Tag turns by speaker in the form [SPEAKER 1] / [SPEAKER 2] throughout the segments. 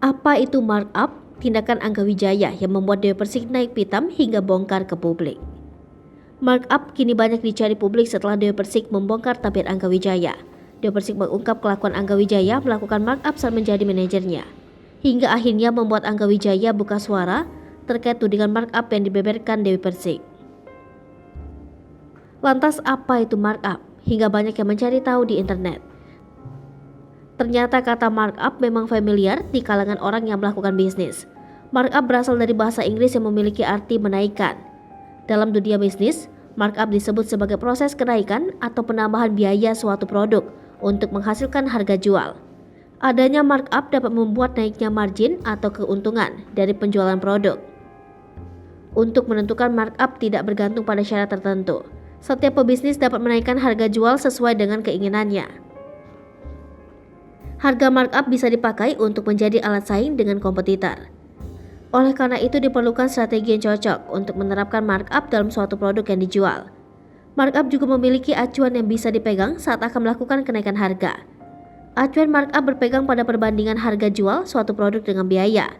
[SPEAKER 1] Apa itu markup? Tindakan Angga Wijaya yang membuat Dewi Persik naik pitam hingga bongkar ke publik. Markup kini banyak dicari publik setelah Dewi Persik membongkar tabir Angga Wijaya. Dewi Persik mengungkap kelakuan Angga Wijaya melakukan markup saat menjadi manajernya, hingga akhirnya membuat Angga Wijaya buka suara terkait tudingan markup yang dibeberkan Dewi Persik. Lantas apa itu markup? Hingga banyak yang mencari tahu di internet. Ternyata kata markup memang familiar di kalangan orang yang melakukan bisnis. Markup berasal dari bahasa Inggris yang memiliki arti menaikkan. Dalam dunia bisnis, markup disebut sebagai proses kenaikan atau penambahan biaya suatu produk untuk menghasilkan harga jual. Adanya markup dapat membuat naiknya margin atau keuntungan dari penjualan produk. Untuk menentukan markup tidak bergantung pada syarat tertentu. Setiap pebisnis dapat menaikkan harga jual sesuai dengan keinginannya. Harga markup bisa dipakai untuk menjadi alat saing dengan kompetitor. Oleh karena itu diperlukan strategi yang cocok untuk menerapkan markup dalam suatu produk yang dijual. Markup juga memiliki acuan yang bisa dipegang saat akan melakukan kenaikan harga. Acuan markup berpegang pada perbandingan harga jual suatu produk dengan biaya.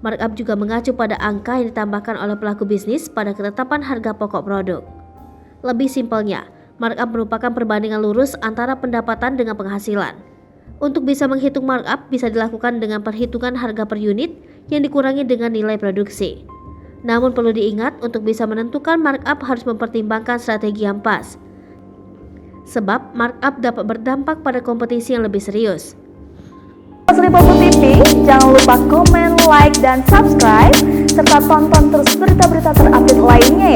[SPEAKER 1] Markup juga mengacu pada angka yang ditambahkan oleh pelaku bisnis pada ketetapan harga pokok produk. Lebih simpelnya, markup merupakan perbandingan lurus antara pendapatan dengan penghasilan. Untuk bisa menghitung markup bisa dilakukan dengan perhitungan harga per unit yang dikurangi dengan nilai produksi. Namun perlu diingat untuk bisa menentukan markup harus mempertimbangkan strategi yang pas. Sebab markup dapat berdampak pada kompetisi yang lebih serius.
[SPEAKER 2] Lipopo TV, jangan lupa komen, like, dan subscribe serta tonton terus berita-berita terupdate lainnya ya.